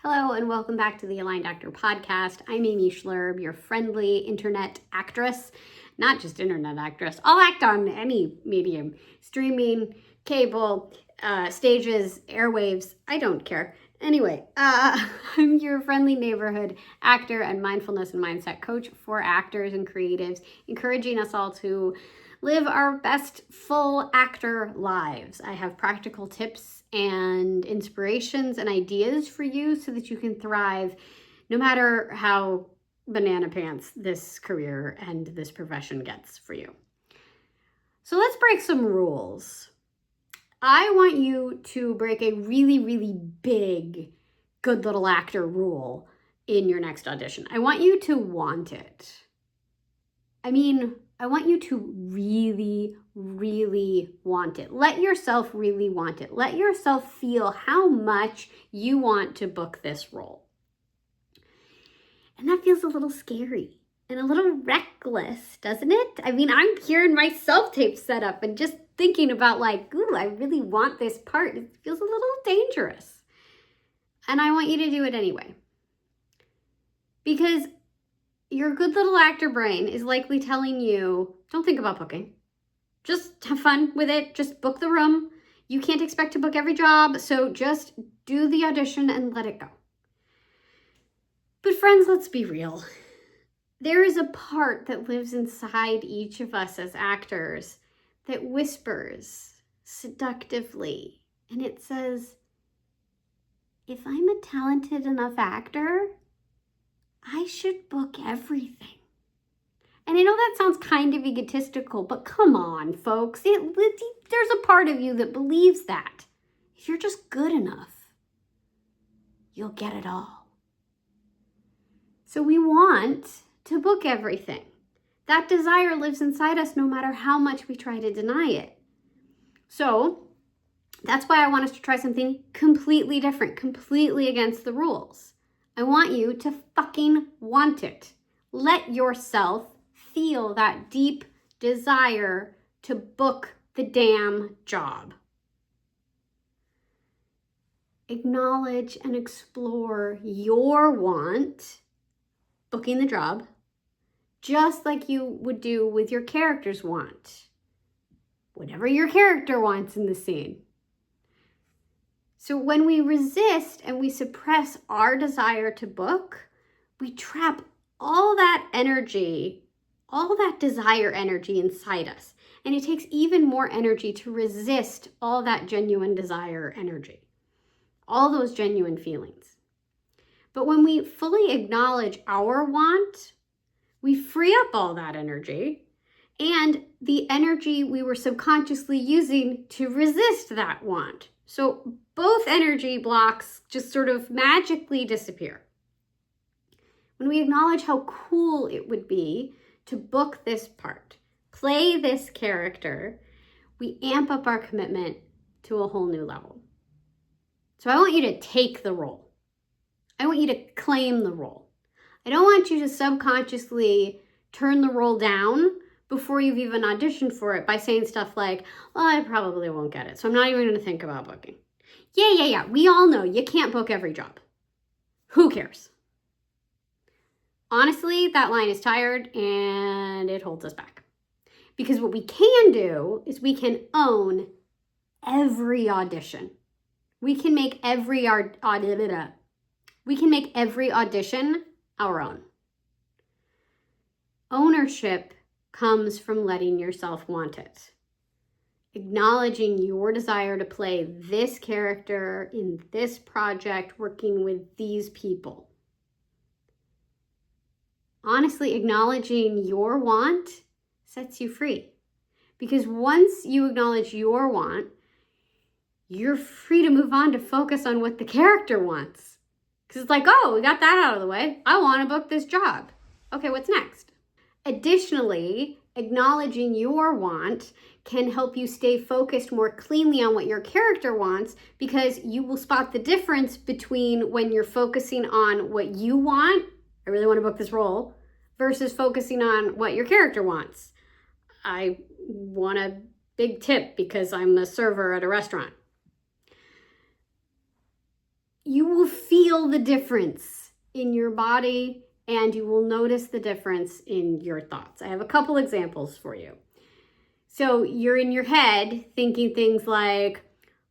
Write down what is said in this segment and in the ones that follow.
Hello and welcome back to the Aligned Actor Podcast. I'm Amy Schlerb, your friendly internet actress. Not just internet actress. I'll act on any medium. Streaming, cable, stages, airwaves. I don't care. Anyway, I'm your friendly neighborhood actor and mindfulness and mindset coach for actors and creatives, encouraging us all to live our best full actor lives. I have practical tips and inspirations and ideas for you so that you can thrive no matter how banana pants this career and this profession gets for you. So let's break some rules. I want you to break a really, really big good little actor rule in your next audition. I want you to want it. I want you to really, really want it. Let yourself really want it. Let yourself feel how much you want to book this role. And that feels a little scary and a little reckless, doesn't it? I'm hearing my self-tape set up and just thinking about ooh, I really want this part. It feels a little dangerous. And I want you to do it anyway. Because your good little actor brain is likely telling you, don't think about booking. Just have fun with it. Just book the room. You can't expect to book every job, so just do the audition and let it go. But friends, let's be real. There is a part that lives inside each of us as actors that whispers seductively, and it says, if I'm a talented enough actor, I should book everything. And I know that sounds kind of egotistical, but come on, folks. There's a part of you that believes that. If you're just good enough, you'll get it all. So we want to book everything. That desire lives inside us no matter how much we try to deny it. So that's why I want us to try something completely different, completely against the rules. I want you to fucking want it. Let yourself feel that deep desire to book the damn job. Acknowledge and explore your want, booking the job, just like you would do with your character's want. Whatever your character wants in the scene. So when we resist and we suppress our desire to book, we trap all that energy, all that desire energy inside us. And it takes even more energy to resist all that genuine desire energy, all those genuine feelings. But when we fully acknowledge our want, we free up all that energy and the energy we were subconsciously using to resist that want. So both energy blocks just sort of magically disappear. When we acknowledge how cool it would be to book this part, play this character, we amp up our commitment to a whole new level. So I want you to take the role. I want you to claim the role. I don't want you to subconsciously turn the role down before you've even auditioned for it by saying stuff like, well, I probably won't get it, so I'm not even going to think about booking. Yeah. We all know you can't book every job. Who cares? Honestly, that line is tired and it holds us back. Because what we can do is we can own every audition. We can make every audition our own. Ownership comes from letting yourself want it. Acknowledging your desire to play this character in this project, working with these people. Honestly, acknowledging your want sets you free. Because once you acknowledge your want, you're free to move on to focus on what the character wants. Because it's like, oh, we got that out of the way. I want to book this job. Okay, what's next? Additionally, acknowledging your want can help you stay focused more cleanly on what your character wants, because you will spot the difference between when you're focusing on what you want, I really want to book this role, versus focusing on what your character wants. I want a big tip because I'm a server at a restaurant. you will feel the difference in your body and you will notice the difference in your thoughts. I have a couple examples for you. So you're in your head thinking things like,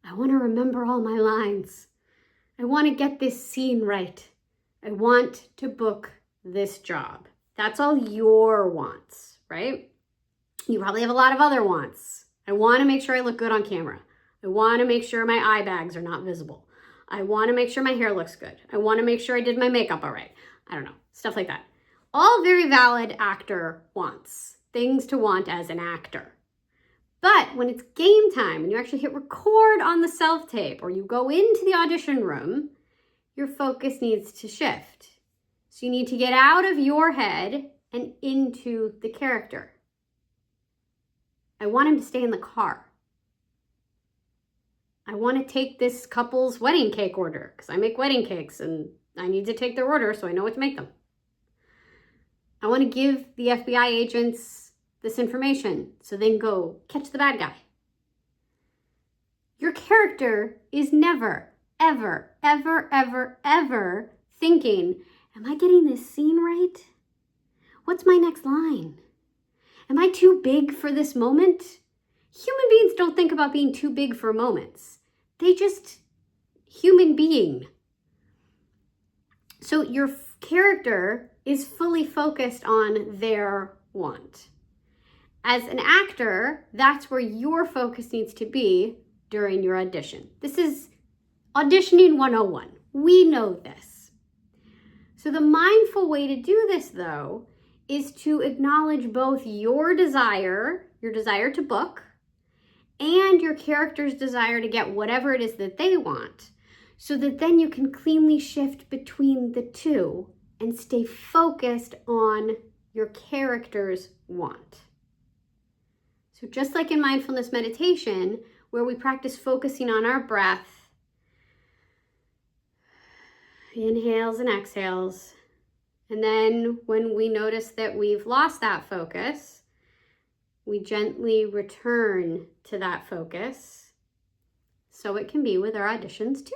I want to remember all my lines. I want to get this scene right. I want to book this job. That's all your wants, right? You probably have a lot of other wants. I want to make sure I look good on camera. I want to make sure my eye bags are not visible. I want to make sure my hair looks good. I want to make sure I did my makeup all right. I don't know, stuff like that. All very valid actor wants, things to want as an actor. But when it's game time and you actually hit record on the self-tape or you go into the audition room, your focus needs to shift. So you need to get out of your head and into the character. I want him to stay in the car. I want to take this couple's wedding cake order because I make wedding cakes and I need to take their order so I know what to make them. I want to give the FBI agents this information so they can go catch the bad guy. Your character is never, ever, ever, ever, ever thinking, am I getting this scene right? What's my next line? Am I too big for this moment? Human beings don't think about being too big for moments. They just human being. So your character is fully focused on their want. As an actor, that's where your focus needs to be during your audition. This is auditioning 101. We know this. So the mindful way to do this, though, is to acknowledge both your desire to book, and your character's desire to get whatever it is that they want, so that then you can cleanly shift between the two and stay focused on your character's want. So just like in mindfulness meditation, where we practice focusing on our breath, inhales and exhales, and then when we notice that we've lost that focus, we gently return to that focus. So it can be with our auditions too.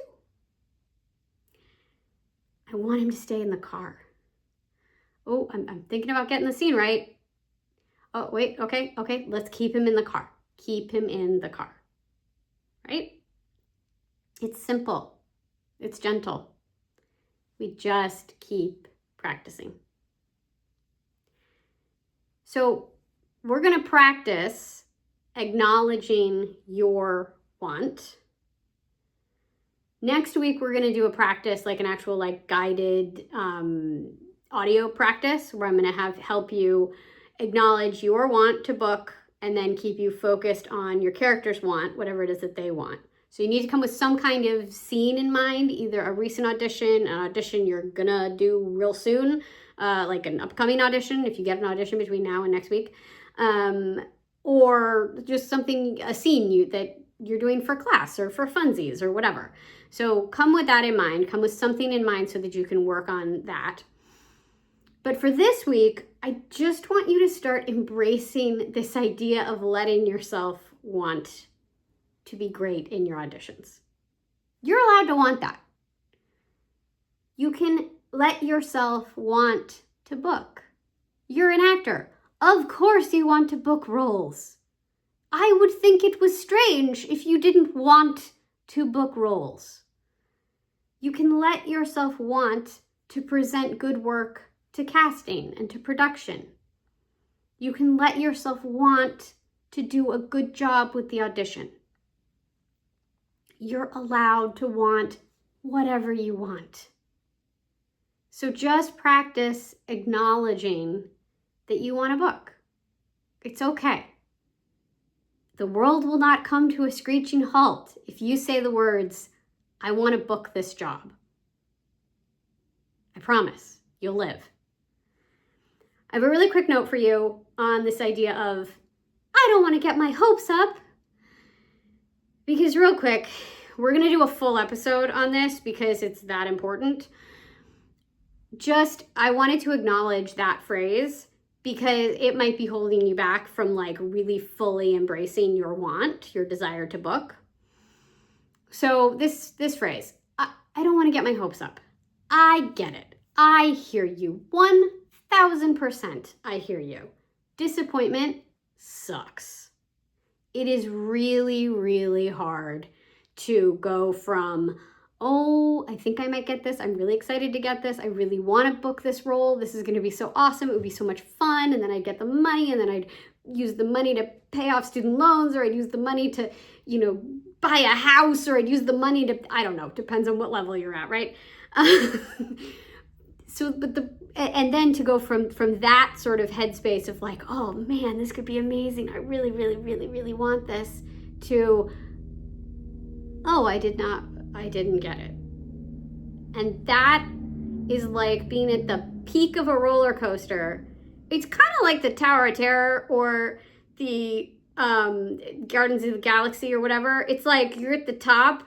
I want him to stay in the car. Oh, I'm thinking about getting the scene right. Oh, wait, okay, let's keep him in the car. Keep him in the car, right? It's simple, it's gentle. We just keep practicing. So we're gonna practice acknowledging your want. Next week, we're gonna do a practice, like an actual guided audio practice, where I'm gonna help you acknowledge your want to book and then keep you focused on your character's want, whatever it is that they want. So you need to come with some kind of scene in mind, either a recent audition, an audition you're gonna do real soon, like an upcoming audition, if you get an audition between now and next week, or just something, a scene that you're doing for class or for funsies or whatever. So come with that in mind, come with something in mind so that you can work on that. But for this week, I just want you to start embracing this idea of letting yourself want to be great in your auditions. You're allowed to want that. You can let yourself want to book. You're an actor. Of course you want to book roles. I would think it was strange if you didn't want to book roles. You can let yourself want to present good work to casting and to production. You can let yourself want to do a good job with the audition. You're allowed to want whatever you want. So just practice acknowledging that you want to book. It's okay. The world will not come to a screeching halt if you say the words, I want to book this job. I promise, you'll live. I have a really quick note for you on this idea of, I don't want to get my hopes up. Because real quick, we're going to do a full episode on this because it's that important. I wanted to acknowledge that phrase because it might be holding you back from really fully embracing your want, your desire to book. So this phrase, I don't want to get my hopes up. I get it. I hear you. 1000% I hear you. Disappointment sucks. It is really, really hard to go from, oh, I think I might get this. I'm really excited to get this. I really want to book this role. This is going to be so awesome. It would be so much fun. And then I'd get the money, and then I'd use the money to pay off student loans, or I'd use the money to, buy a house, or I'd use the money to, I don't know, depends on what level you're at, right? And then to go from that sort of headspace of like, oh man, this could be amazing. I really, really, really, really want this, to, oh, I didn't get it. And that is like being at the peak of a roller coaster. It's kind of like the Tower of Terror or the Guardians of the Galaxy or whatever. It's like you're at the top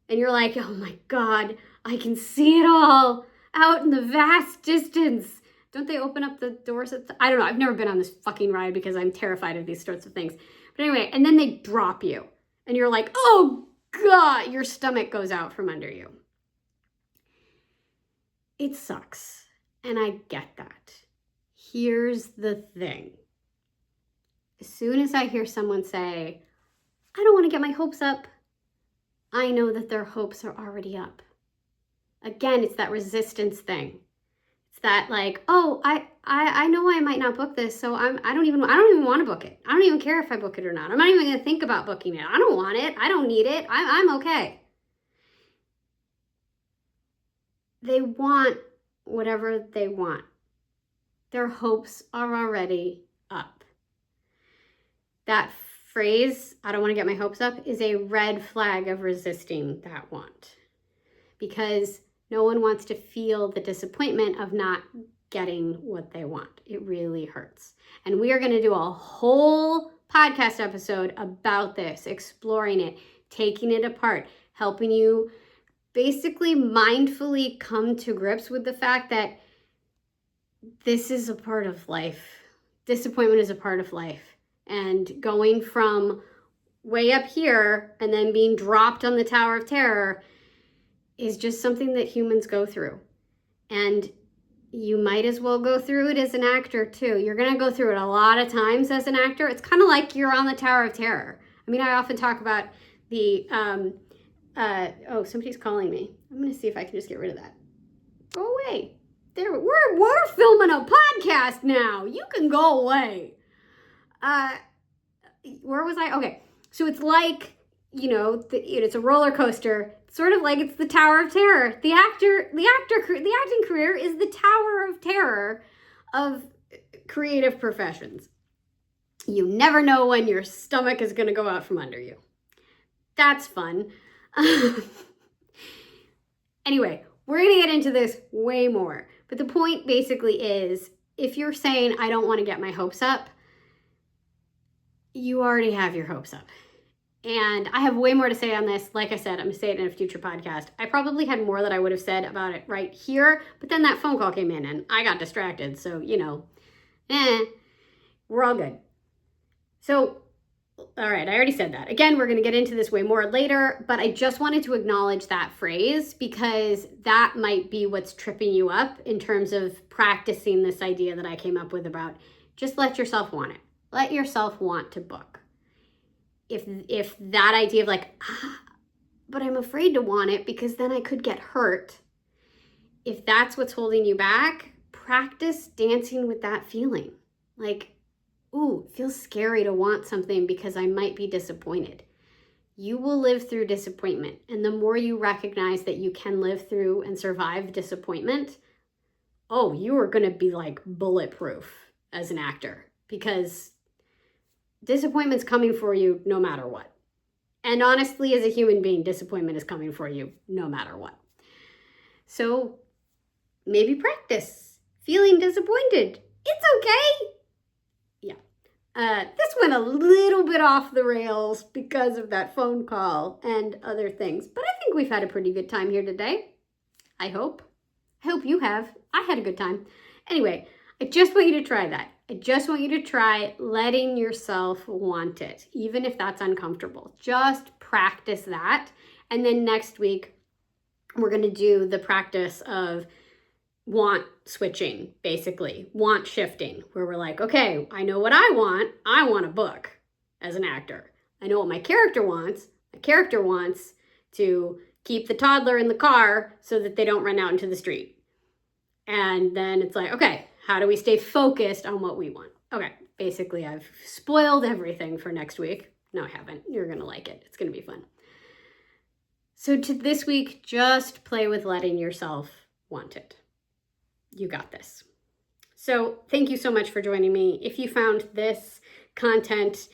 and you're like, oh my God, I can see it all out in the vast distance. Don't they open up the doors? I don't know. I've never been on this fucking ride because I'm terrified of these sorts of things. But anyway, and then they drop you and you're like, oh God, your stomach goes out from under you. It sucks. And I get that. Here's the thing. As soon as I hear someone say, I don't want to get my hopes up, I know that their hopes are already up. Again, it's that resistance thing. It's that like, oh, I know I might not book this, so I don't even want to book it. I don't even care if I book it or not. I'm not even going to think about booking it. I don't want it. I don't need it. I'm okay. They want whatever they want. Their hopes are already up. That phrase, I don't want to get my hopes up, is a red flag of resisting that want. Because no one wants to feel the disappointment of not getting what they want. It really hurts. And we are going to do a whole podcast episode about this, exploring it, taking it apart, helping you basically mindfully come to grips with the fact that this is a part of life. Disappointment is a part of life. And going from way up here and then being dropped on the Tower of Terror is just something that humans go through. And you might as well go through it as an actor too. You're going to go through it a lot of times as an actor. It's kind of like you're on the Tower of Terror. I mean, I often talk about the, oh, somebody's calling me. I'm going to see if I can just get rid of that. Go away. There, we're filming a podcast now. You can go away. Where was I? Okay. So it's like, it's a roller coaster. Sort of like it's the Tower of Terror. The acting career is the Tower of Terror of creative professions. You never know when your stomach is going to go out from under you. That's fun. Anyway, we're going to get into this way more. But the point basically is, if you're saying, I don't want to get my hopes up, you already have your hopes up. And I have way more to say on this. Like I said, I'm going to say it in a future podcast. I probably had more that I would have said about it right here, but then that phone call came in and I got distracted. So, we're all good. So, all right, I already said that. Again, we're going to get into this way more later, but I just wanted to acknowledge that phrase because that might be what's tripping you up in terms of practicing this idea that I came up with about just let yourself want it. Let yourself want to book. If that idea of like, but I'm afraid to want it because then I could get hurt. If that's what's holding you back, practice dancing with that feeling. Like, ooh, it feels scary to want something because I might be disappointed. You will live through disappointment. And the more you recognize that you can live through and survive disappointment, oh, you are going to be like bulletproof as an actor because disappointment's coming for you no matter what. And honestly, as a human being, disappointment is coming for you no matter what. So maybe practice feeling disappointed. It's okay. This went a little bit off the rails because of that phone call and other things, but I think we've had a pretty good time here today. I hope you have. I had a good time. Anyway, I just want you to try that. I just want you to try letting yourself want it, even if that's uncomfortable. Just practice that. And then next week, we're going to do the practice of want switching, basically, want shifting, where we're like, okay, I know what I want. I want a book as an actor. I know what my character wants. My character wants to keep the toddler in the car so that they don't run out into the street. And then it's like, okay, how do we stay focused on what we want? Okay, basically, I've spoiled everything for next week. No, I haven't. You're going to like it. It's going to be fun. So to this week, just play with letting yourself want it. You got this. So thank you so much for joining me. If you found this content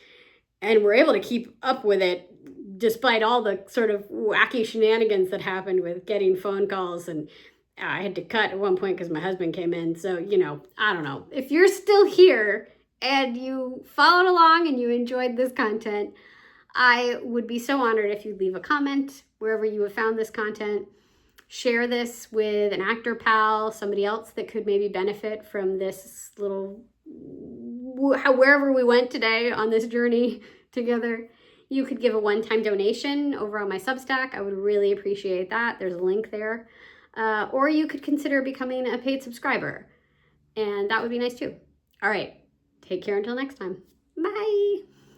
and were able to keep up with it, despite all the sort of wacky shenanigans that happened with getting phone calls, and I had to cut at one point because my husband came in. So, I don't know. If you're still here and you followed along and you enjoyed this content, I would be so honored if you leave a comment wherever you have found this content. Share this with an actor pal, somebody else that could maybe benefit from this little, wherever we went today on this journey together. You could give a one-time donation over on my Substack. I would really appreciate that. There's a link there. Or you could consider becoming a paid subscriber, and that would be nice too. All right, take care until next time. Bye.